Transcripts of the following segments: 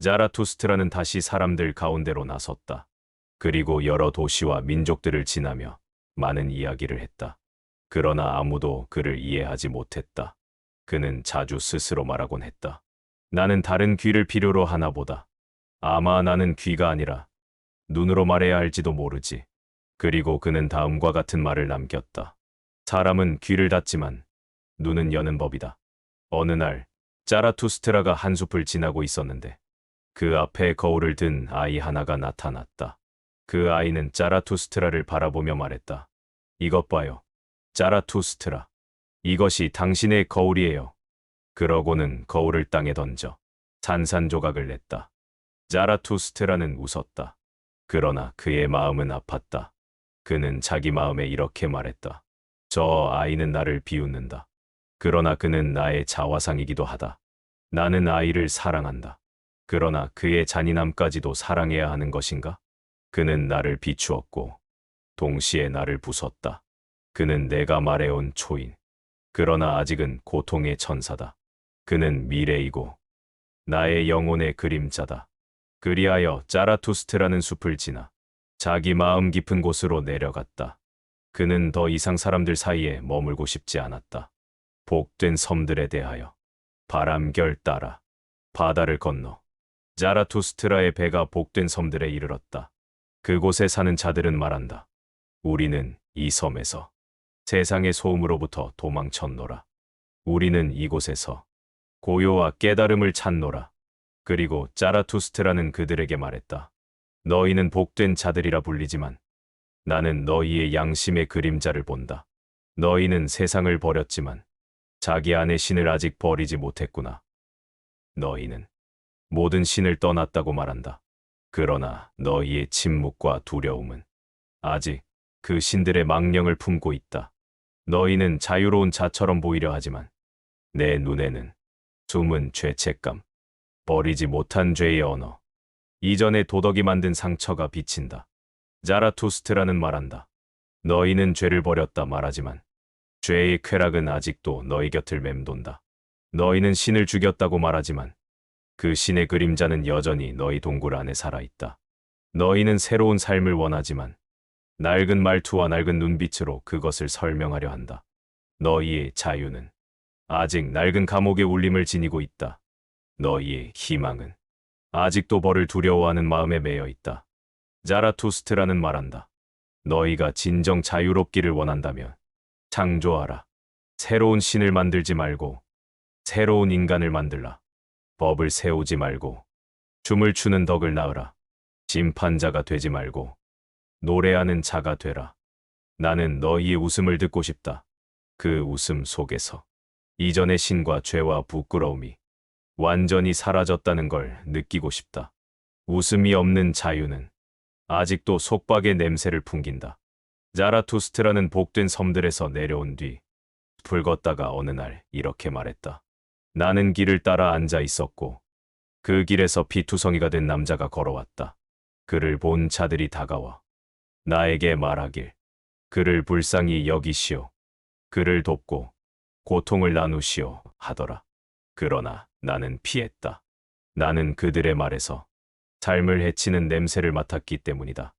자라투스트라는 다시 사람들 가운데로 나섰다. 그리고 여러 도시와 민족들을 지나며 많은 이야기를 했다. 그러나 아무도 그를 이해하지 못했다. 그는 자주 스스로 말하곤 했다. 나는 다른 귀를 필요로 하나 보다. 아마 나는 귀가 아니라 눈으로 말해야 할지도 모르지. 그리고 그는 다음과 같은 말을 남겼다. 사람은 귀를 닫지만 눈은 여는 법이다. 어느 날 자라투스트라가 한 숲을 지나고 있었는데 그 앞에 거울을 든 아이 하나가 나타났다. 그 아이는 자라투스트라를 바라보며 말했다. 이것 봐요. 자라투스트라. 이것이 당신의 거울이에요. 그러고는 거울을 땅에 던져 산산조각을 냈다. 자라투스트라는 웃었다. 그러나 그의 마음은 아팠다. 그는 자기 마음에 이렇게 말했다. 저 아이는 나를 비웃는다. 그러나 그는 나의 자화상이기도 하다. 나는 아이를 사랑한다. 그러나 그의 잔인함까지도 사랑해야 하는 것인가? 그는 나를 비추었고 동시에 나를 부쉈다. 그는 내가 말해온 초인. 그러나 아직은 고통의 천사다. 그는 미래이고 나의 영혼의 그림자다. 그리하여 자라투스트라는 숲을 지나 자기 마음 깊은 곳으로 내려갔다. 그는 더 이상 사람들 사이에 머물고 싶지 않았다. 복된 섬들에 대하여 바람결 따라 바다를 건너 자라투스트라의 배가 복된 섬들에 이르렀다. 그곳에 사는 자들은 말한다. 우리는 이 섬에서 세상의 소음으로부터 도망쳤노라. 우리는 이곳에서 고요와 깨달음을 찾노라. 그리고 자라투스트라는 그들에게 말했다. 너희는 복된 자들이라 불리지만 나는 너희의 양심의 그림자를 본다. 너희는 세상을 버렸지만 자기 안의 신을 아직 버리지 못했구나. 너희는 모든 신을 떠났다고 말한다. 그러나 너희의 침묵과 두려움은 아직 그 신들의 망령을 품고 있다. 너희는 자유로운 자처럼 보이려 하지만 내 눈에는 숨은 죄책감, 버리지 못한 죄의 언어, 이전의 도덕이 만든 상처가 비친다. 자라투스트라는 말한다. 너희는 죄를 버렸다 말하지만 죄의 쾌락은 아직도 너희 곁을 맴돈다. 너희는 신을 죽였다고 말하지만 그 신의 그림자는 여전히 너희 동굴 안에 살아있다. 너희는 새로운 삶을 원하지만 낡은 말투와 낡은 눈빛으로 그것을 설명하려 한다. 너희의 자유는 아직 낡은 감옥의 울림을 지니고 있다. 너희의 희망은 아직도 벌을 두려워하는 마음에 매여 있다. 자라투스트라는 말한다. 너희가 진정 자유롭기를 원한다면 창조하라. 새로운 신을 만들지 말고 새로운 인간을 만들라. 법을 세우지 말고 춤을 추는 덕을 낳으라. 심판자가 되지 말고 노래하는 자가 되라. 나는 너희의 웃음을 듣고 싶다. 그 웃음 속에서 이전의 신과 죄와 부끄러움이 완전히 사라졌다는 걸 느끼고 싶다. 웃음이 없는 자유는 아직도 속박의 냄새를 풍긴다. 자라투스트라는 복된 섬들에서 내려온 뒤 숲을 걷다가 어느 날 이렇게 말했다. 나는 길을 따라 앉아 있었고 그 길에서 피투성이가 된 남자가 걸어왔다. 그를 본 자들이 다가와 나에게 말하길 그를 불쌍히 여기시오. 그를 돕고 고통을 나누시오 하더라. 그러나 나는 피했다. 나는 그들의 말에서 삶을 해치는 냄새를 맡았기 때문이다.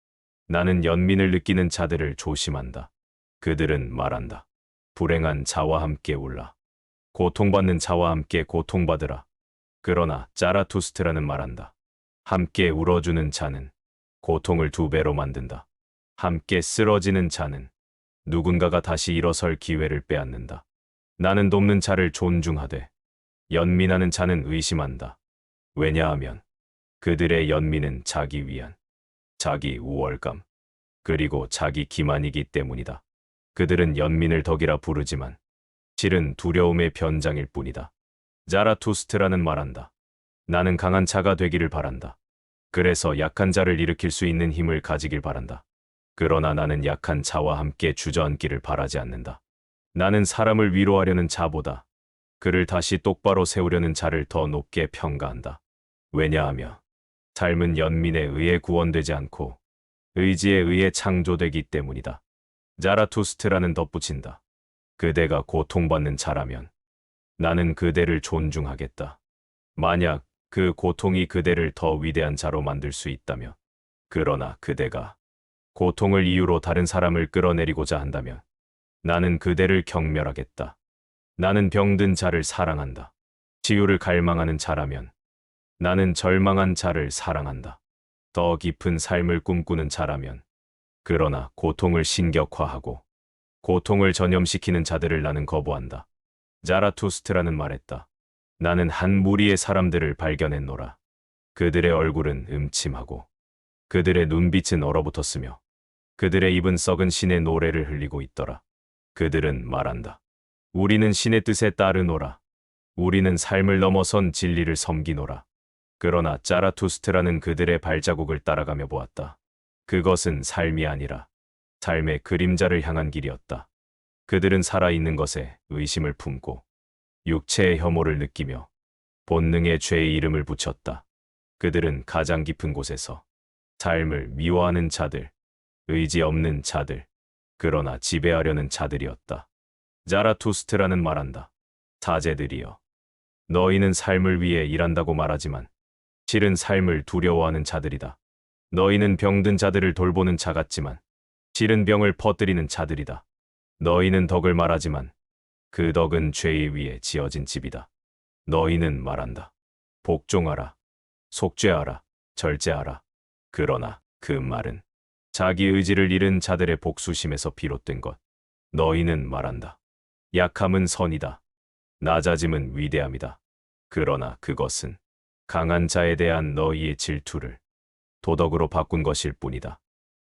나는 연민을 느끼는 자들을 조심한다. 그들은 말한다. 불행한 자와 함께 울라. 고통받는 자와 함께 고통받으라. 그러나 자라투스트라는 말한다. 함께 울어주는 자는 고통을 2배로 만든다. 함께 쓰러지는 자는 누군가가 다시 일어설 기회를 빼앗는다. 나는 돕는 자를 존중하되 연민하는 자는 의심한다. 왜냐하면 그들의 연민은 자기 위안, 자기 우월감, 그리고 자기 기만이기 때문이다. 그들은 연민을 덕이라 부르지만 실은 두려움의 변장일 뿐이다. 자라투스트라는 말한다. 나는 강한 자가 되기를 바란다. 그래서 약한 자를 일으킬 수 있는 힘을 가지길 바란다. 그러나 나는 약한 자와 함께 주저앉기를 바라지 않는다. 나는 사람을 위로하려는 자보다 그를 다시 똑바로 세우려는 자를 더 높게 평가한다. 왜냐하면 삶은 연민에 의해 구원되지 않고 의지에 의해 창조되기 때문이다. 자라투스트라는 덧붙인다. 그대가 고통받는 자라면 나는 그대를 존중하겠다. 만약 그 고통이 그대를 더 위대한 자로 만들 수 있다면, 그러나 그대가 고통을 이유로 다른 사람을 끌어내리고자 한다면 나는 그대를 경멸하겠다. 나는 병든 자를 사랑한다. 치유를 갈망하는 자라면 나는 절망한 자를 사랑한다. 더 깊은 삶을 꿈꾸는 자라면, 그러나 고통을 신격화하고 고통을 전염시키는 자들을 나는 거부한다. 자라투스트라는 말했다. 나는 한 무리의 사람들을 발견했노라. 그들의 얼굴은 음침하고 그들의 눈빛은 얼어붙었으며 그들의 입은 썩은 신의 노래를 흘리고 있더라. 그들은 말한다. 우리는 신의 뜻에 따르노라. 우리는 삶을 넘어선 진리를 섬기노라. 그러나 자라투스트라는 그들의 발자국을 따라가며 보았다. 그것은 삶이 아니라 삶의 그림자를 향한 길이었다. 그들은 살아있는 것에 의심을 품고 육체의 혐오를 느끼며 본능의 죄의 이름을 붙였다. 그들은 가장 깊은 곳에서 삶을 미워하는 자들, 의지 없는 자들, 그러나 지배하려는 자들이었다. 자라투스트라는 말한다. 사제들이여, 너희는 삶을 위해 일한다고 말하지만 실은 삶을 두려워하는 자들이다. 너희는 병든 자들을 돌보는 자 같지만 실은 병을 퍼뜨리는 자들이다. 너희는 덕을 말하지만 그 덕은 죄의 위에 지어진 집이다. 너희는 말한다. 복종하라, 속죄하라, 절제하라. 그러나 그 말은 자기 의지를 잃은 자들의 복수심에서 비롯된 것. 너희는 말한다. 약함은 선이다. 낮아짐은 위대함이다. 그러나 그것은 강한 자에 대한 너희의 질투를 도덕으로 바꾼 것일 뿐이다.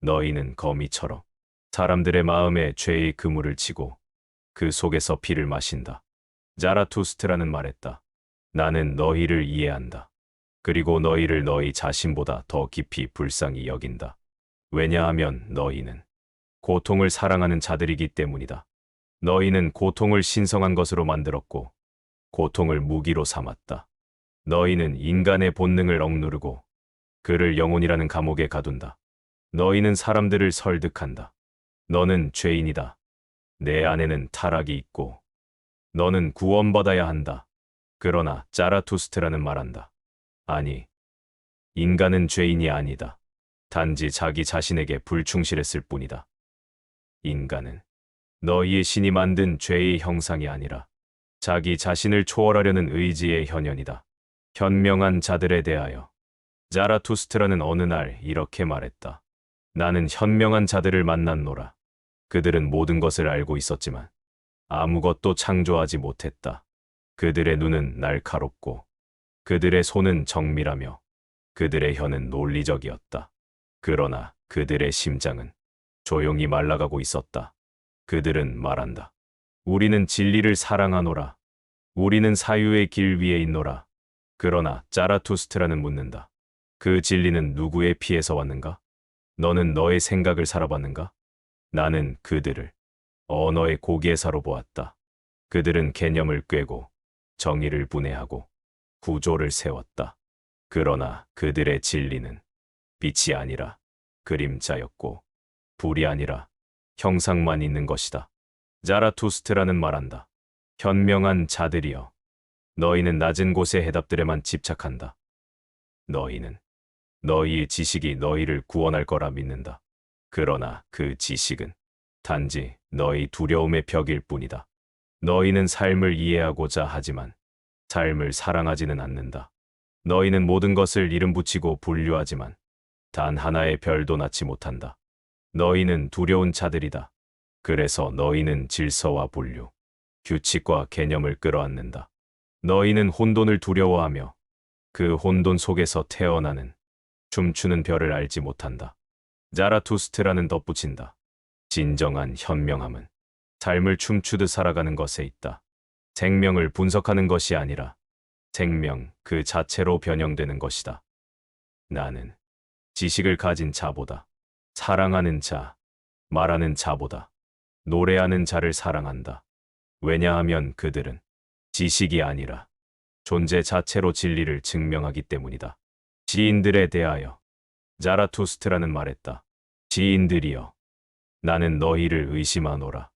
너희는 거미처럼 사람들의 마음에 죄의 그물을 치고 그 속에서 피를 마신다. 자라투스트라는 말했다. 나는 너희를 이해한다. 그리고 너희를 너희 자신보다 더 깊이 불쌍히 여긴다. 왜냐하면 너희는 고통을 사랑하는 자들이기 때문이다. 너희는 고통을 신성한 것으로 만들었고 고통을 무기로 삼았다. 너희는 인간의 본능을 억누르고 그를 영혼이라는 감옥에 가둔다. 너희는 사람들을 설득한다. 너는 죄인이다. 내 안에는 타락이 있고 너는 구원받아야 한다. 그러나 자라투스트라는 말한다. 아니, 인간은 죄인이 아니다. 단지 자기 자신에게 불충실했을 뿐이다. 인간은 너희의 신이 만든 죄의 형상이 아니라 자기 자신을 초월하려는 의지의 현현이다. 현명한 자들에 대하여 자라투스트라는 어느 날 이렇게 말했다. 나는 현명한 자들을 만났노라. 그들은 모든 것을 알고 있었지만 아무것도 창조하지 못했다. 그들의 눈은 날카롭고 그들의 손은 정밀하며 그들의 혀는 논리적이었다. 그러나 그들의 심장은 조용히 말라가고 있었다. 그들은 말한다. 우리는 진리를 사랑하노라. 우리는 사유의 길 위에 있노라. 그러나 자라투스트라는 묻는다. 그 진리는 누구의 피에서 왔는가? 너는 너의 생각을 살아봤는가? 나는 그들을 언어의 고개사로 보았다. 그들은 개념을 꿰고 정의를 분해하고 구조를 세웠다. 그러나 그들의 진리는 빛이 아니라 그림자였고 불이 아니라 형상만 있는 것이다. 자라투스트라는 말한다. 현명한 자들이여, 너희는 낮은 곳의 해답들에만 집착한다. 너희는 너희의 지식이 너희를 구원할 거라 믿는다. 그러나 그 지식은 단지 너희 두려움의 벽일 뿐이다. 너희는 삶을 이해하고자 하지만 삶을 사랑하지는 않는다. 너희는 모든 것을 이름 붙이고 분류하지만 단 하나의 별도 낳지 못한다. 너희는 두려운 자들이다. 그래서 너희는 질서와 분류, 규칙과 개념을 끌어안는다. 너희는 혼돈을 두려워하며 그 혼돈 속에서 태어나는 춤추는 별을 알지 못한다. 자라투스트라는 덧붙인다. 진정한 현명함은 삶을 춤추듯 살아가는 것에 있다. 생명을 분석하는 것이 아니라 생명 그 자체로 변형되는 것이다. 나는 지식을 가진 자보다, 사랑하는 자, 말하는 자보다, 노래하는 자를 사랑한다. 왜냐하면 그들은 지식이 아니라 존재 자체로 진리를 증명하기 때문이다. 지인들에 대하여 자라투스트라는 말했다. 지인들이여, 나는 너희를 의심하노라.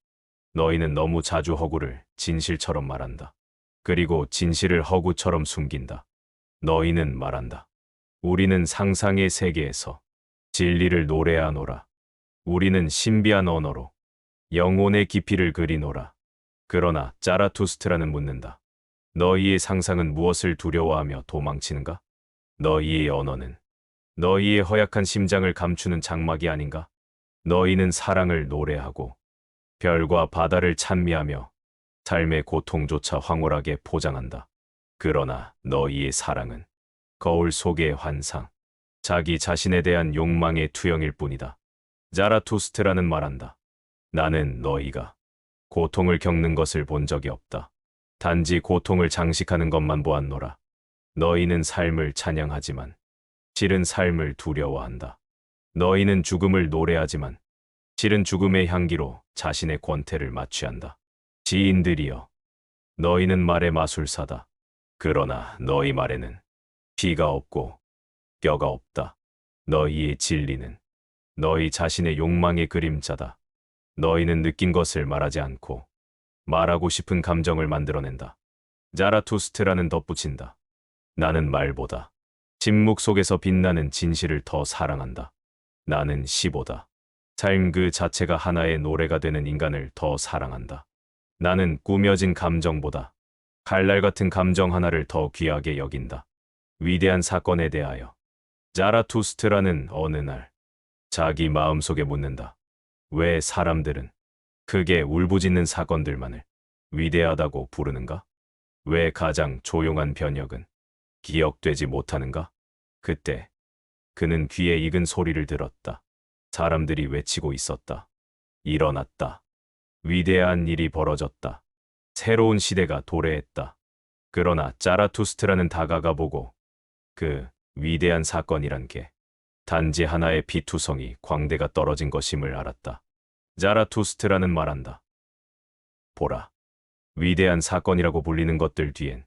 너희는 너무 자주 허구를 진실처럼 말한다. 그리고 진실을 허구처럼 숨긴다. 너희는 말한다. 우리는 상상의 세계에서 진리를 노래하노라. 우리는 신비한 언어로 영혼의 깊이를 그리노라. 그러나 자라투스트라는 묻는다. 너희의 상상은 무엇을 두려워하며 도망치는가? 너희의 언어는 너희의 허약한 심장을 감추는 장막이 아닌가? 너희는 사랑을 노래하고 별과 바다를 찬미하며 삶의 고통조차 황홀하게 포장한다. 그러나 너희의 사랑은 거울 속의 환상, 자기 자신에 대한 욕망의 투영일 뿐이다. 자라투스트라는 말한다. 나는 너희가 고통을 겪는 것을 본 적이 없다. 단지 고통을 장식하는 것만 보았노라. 너희는 삶을 찬양하지만 실은 삶을 두려워한다. 너희는 죽음을 노래하지만 실은 죽음의 향기로 자신의 권태를 마취한다. 지인들이여, 너희는 말의 마술사다. 그러나 너희 말에는 피가 없고 뼈가 없다. 너희의 진리는 너희 자신의 욕망의 그림자다. 너희는 느낀 것을 말하지 않고 말하고 싶은 감정을 만들어낸다. 자라투스트라는 덧붙인다. 나는 말보다 침묵 속에서 빛나는 진실을 더 사랑한다. 나는 시보다 삶 그 자체가 하나의 노래가 되는 인간을 더 사랑한다. 나는 꾸며진 감정보다 칼날 같은 감정 하나를 더 귀하게 여긴다. 위대한 사건에 대하여 자라투스트라는 어느 날 자기 마음속에 묻는다. 왜 사람들은 크게 울부짖는 사건들만을 위대하다고 부르는가? 왜 가장 조용한 변혁은 기억되지 못하는가? 그때 그는 귀에 익은 소리를 들었다. 사람들이 외치고 있었다. 일어났다. 위대한 일이 벌어졌다. 새로운 시대가 도래했다. 그러나 자라투스트라는 다가가 보고 그 위대한 사건이란 게 단지 하나의 피투성이 광대가 떨어진 것임을 알았다. 자라투스트라는 말한다. 보라, 위대한 사건이라고 불리는 것들 뒤엔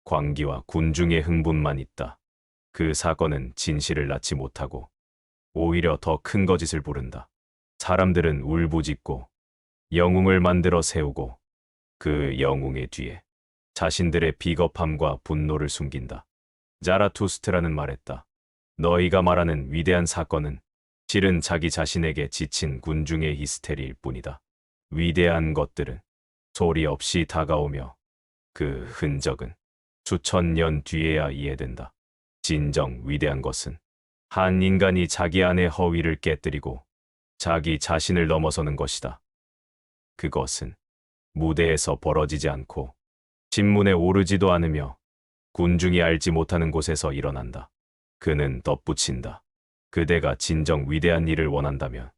광기와 군중의 흥분만 있다. 그 사건은 진실을 낳지 못하고 오히려 더 큰 거짓을 부른다. 사람들은 울부짖고 영웅을 만들어 세우고 그 영웅의 뒤에 자신들의 비겁함과 분노를 숨긴다. 자라투스트라는 말했다. 너희가 말하는 위대한 사건은 실은 자기 자신에게 지친 군중의 히스테리일 뿐이다. 위대한 것들은 소리 없이 다가오며 그 흔적은 수천 년 뒤에야 이해된다. 진정 위대한 것은 한 인간이 자기 안의 허위를 깨뜨리고 자기 자신을 넘어서는 것이다. 그것은 무대에서 벌어지지 않고 신문에 오르지도 않으며 군중이 알지 못하는 곳에서 일어난다. 그는 덧붙인다. 그대가 진정 위대한 일을 원한다면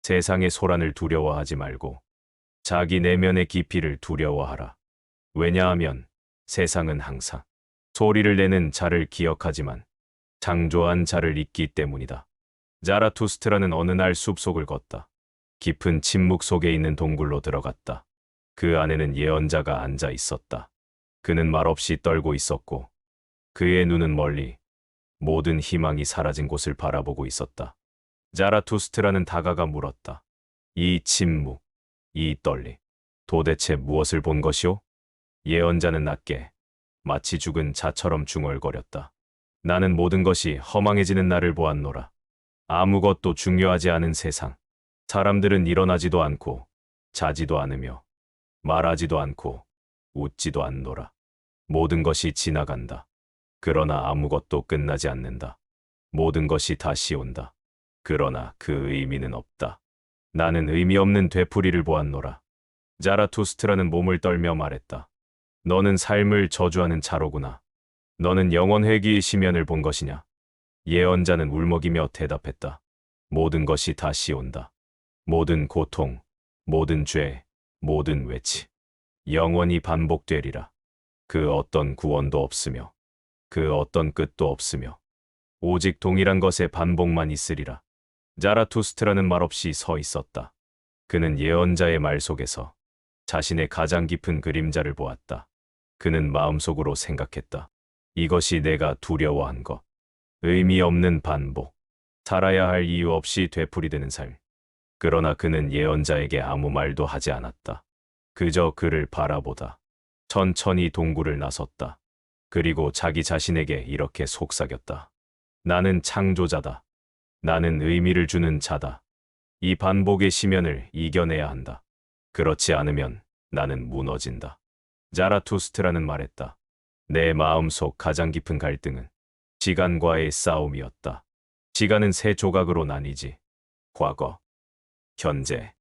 세상의 소란을 두려워하지 말고 자기 내면의 깊이를 두려워하라. 왜냐하면 세상은 항상 소리를 내는 자를 기억하지만 창조한 자를 잊기 때문이다. 자라투스트라는 어느 날 숲속을 걷다. 깊은 침묵 속에 있는 동굴로 들어갔다. 그 안에는 예언자가 앉아 있었다. 그는 말없이 떨고 있었고 그의 눈은 멀리 모든 희망이 사라진 곳을 바라보고 있었다. 자라투스트라는 다가가 물었다. 이 침묵, 이 떨림, 도대체 무엇을 본 것이오? 예언자는 낮게 마치 죽은 자처럼 중얼거렸다. 나는 모든 것이 허망해지는 날을 보았노라. 아무것도 중요하지 않은 세상. 사람들은 일어나지도 않고 자지도 않으며 말하지도 않고 웃지도 않노라. 모든 것이 지나간다. 그러나 아무것도 끝나지 않는다. 모든 것이 다시 온다. 그러나 그 의미는 없다. 나는 의미 없는 되풀이를 보았노라. 자라투스트라는 몸을 떨며 말했다. 너는 삶을 저주하는 자로구나. 너는 영원 회귀의 시면을 본 것이냐? 예언자는 울먹이며 대답했다. 모든 것이 다시 온다. 모든 고통, 모든 죄, 모든 외치. 영원히 반복되리라. 그 어떤 구원도 없으며 그 어떤 끝도 없으며 오직 동일한 것의 반복만 있으리라. 자라투스트라는 말없이 서 있었다. 그는 예언자의 말 속에서 자신의 가장 깊은 그림자를 보았다. 그는 마음속으로 생각했다. 이것이 내가 두려워한 것. 의미 없는 반복. 살아야 할 이유 없이 되풀이되는 삶. 그러나 그는 예언자에게 아무 말도 하지 않았다. 그저 그를 바라보다 천천히 동굴을 나섰다. 그리고 자기 자신에게 이렇게 속삭였다. 나는 창조자다. 나는 의미를 주는 자다. 이 반복의 심연을 이겨내야 한다. 그렇지 않으면 나는 무너진다. 자라투스트라는 말했다. 내 마음속 가장 깊은 갈등은 시간과의 싸움이었다. 시간은 세 조각으로 나뉘지. 과거, 현재,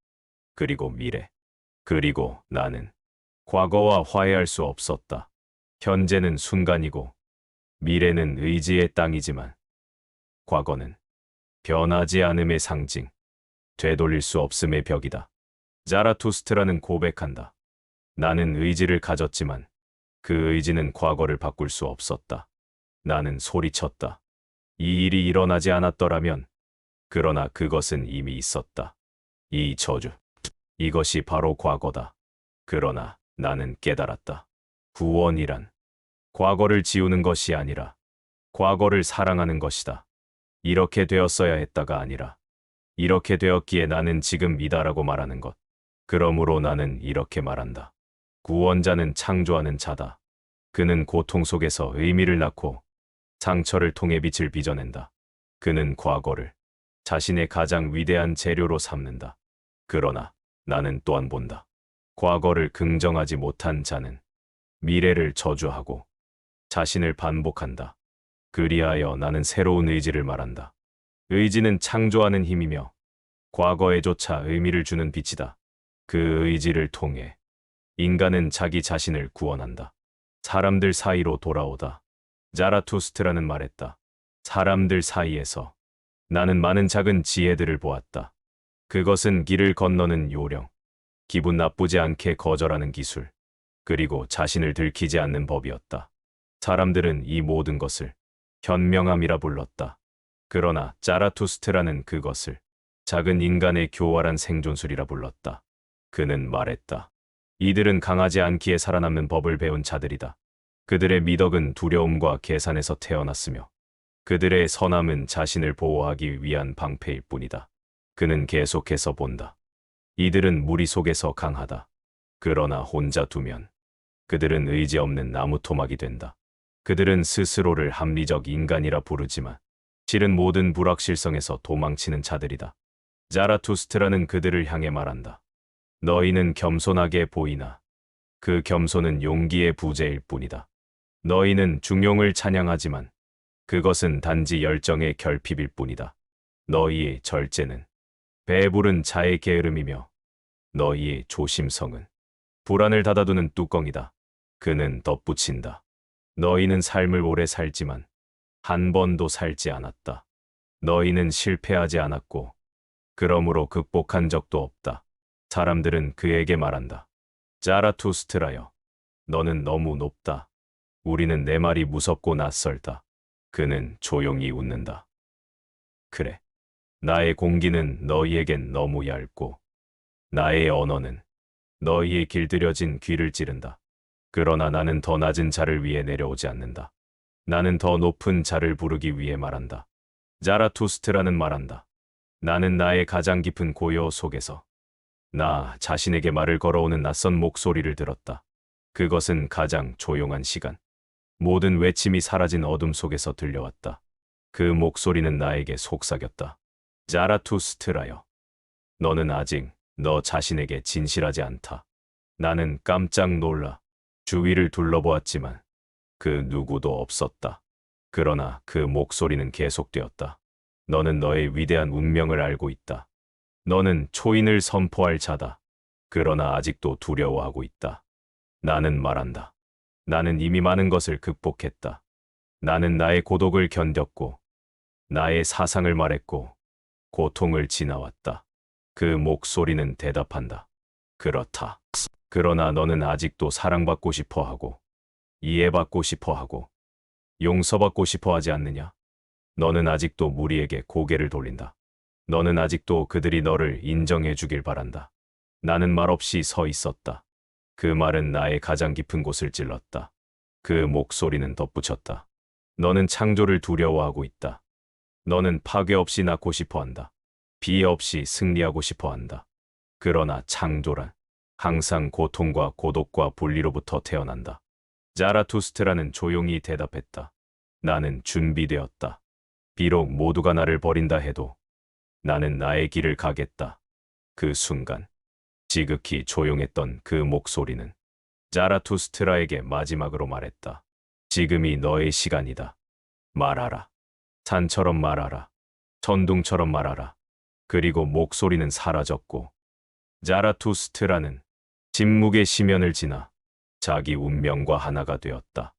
그리고 미래. 그리고 나는 과거와 화해할 수 없었다. 현재는 순간이고 미래는 의지의 땅이지만 과거는 변하지 않음의 상징, 되돌릴 수 없음의 벽이다. 자라투스트라는 고백한다. 나는 의지를 가졌지만 그 의지는 과거를 바꿀 수 없었다. 나는 소리쳤다. 이 일이 일어나지 않았더라면, 그러나 그것은 이미 있었다. 이 저주, 이것이 바로 과거다. 그러나 나는 깨달았다. 구원이란 과거를 지우는 것이 아니라 과거를 사랑하는 것이다. 이렇게 되었어야 했다가 아니라 이렇게 되었기에 나는 지금이다라고 말하는 것. 그러므로 나는 이렇게 말한다. 구원자는 창조하는 자다. 그는 고통 속에서 의미를 낳고 상처를 통해 빛을 빚어낸다. 그는 과거를 자신의 가장 위대한 재료로 삼는다. 그러나 나는 또한 본다. 과거를 긍정하지 못한 자는 미래를 저주하고 자신을 반복한다. 그리하여 나는 새로운 의지를 말한다. 의지는 창조하는 힘이며 과거에조차 의미를 주는 빛이다. 그 의지를 통해 인간은 자기 자신을 구원한다. 사람들 사이로 돌아오다. 자라투스트라는 말했다. 사람들 사이에서 나는 많은 작은 지혜들을 보았다. 그것은 길을 건너는 요령, 기분 나쁘지 않게 거절하는 기술, 그리고 자신을 들키지 않는 법이었다. 사람들은 이 모든 것을 현명함이라 불렀다. 그러나 자라투스트라는 그것을 작은 인간의 교활한 생존술이라 불렀다. 그는 말했다. 이들은 강하지 않기에 살아남는 법을 배운 자들이다. 그들의 미덕은 두려움과 계산에서 태어났으며 그들의 선함은 자신을 보호하기 위한 방패일 뿐이다. 그는 계속해서 본다. 이들은 무리 속에서 강하다. 그러나 혼자 두면 그들은 의지 없는 나무 토막이 된다. 그들은 스스로를 합리적 인간이라 부르지만 실은 모든 불확실성에서 도망치는 자들이다. 자라투스트라는 그들을 향해 말한다. 너희는 겸손하게 보이나 그 겸손은 용기의 부재일 뿐이다. 너희는 중용을 찬양하지만 그것은 단지 열정의 결핍일 뿐이다. 너희의 절제는 배부른 자의 게으름이며 너희의 조심성은 불안을 닫아두는 뚜껑이다. 그는 덧붙인다. 너희는 삶을 오래 살지만 한 번도 살지 않았다. 너희는 실패하지 않았고 그러므로 극복한 적도 없다. 사람들은 그에게 말한다. 자라투스트라여, 너는 너무 높다. 우리는 내 말이 무섭고 낯설다. 그는 조용히 웃는다. 그래, 나의 공기는 너희에겐 너무 얇고 나의 언어는 너희의 길들여진 귀를 찌른다. 그러나 나는 더 낮은 자를 위해 내려오지 않는다. 나는 더 높은 자를 부르기 위해 말한다. 자라투스트라는 말한다. 나는 나의 가장 깊은 고요 속에서 나 자신에게 말을 걸어오는 낯선 목소리를 들었다. 그것은 가장 조용한 시간. 모든 외침이 사라진 어둠 속에서 들려왔다. 그 목소리는 나에게 속삭였다. 자라투스트라여, 너는 아직 너 자신에게 진실하지 않다. 나는 깜짝 놀라 주위를 둘러보았지만 그 누구도 없었다. 그러나 그 목소리는 계속되었다. 너는 너의 위대한 운명을 알고 있다. 너는 초인을 선포할 자다. 그러나 아직도 두려워하고 있다. 나는 말한다. 나는 이미 많은 것을 극복했다. 나는 나의 고독을 견뎠고 나의 사상을 말했고 고통을 지나왔다. 그 목소리는 대답한다. 그렇다. 그러나 너는 아직도 사랑받고 싶어 하고 이해받고 싶어 하고 용서받고 싶어 하지 않느냐? 너는 아직도 무리에게 고개를 돌린다. 너는 아직도 그들이 너를 인정해 주길 바란다. 나는 말없이 서 있었다. 그 말은 나의 가장 깊은 곳을 찔렀다. 그 목소리는 덧붙였다. 너는 창조를 두려워하고 있다. 너는 파괴 없이 낳고 싶어 한다. 비애 없이 승리하고 싶어 한다. 그러나 창조란 항상 고통과 고독과 분리로부터 태어난다. 자라투스트라는 조용히 대답했다. 나는 준비되었다. 비록 모두가 나를 버린다 해도 나는 나의 길을 가겠다. 그 순간 지극히 조용했던 그 목소리는 자라투스트라에게 마지막으로 말했다. 지금이 너의 시간이다. 말하라. 산처럼 말하라. 천둥처럼 말하라. 그리고 목소리는 사라졌고 자라투스트라는 침묵의 심연을 지나 자기 운명과 하나가 되었다.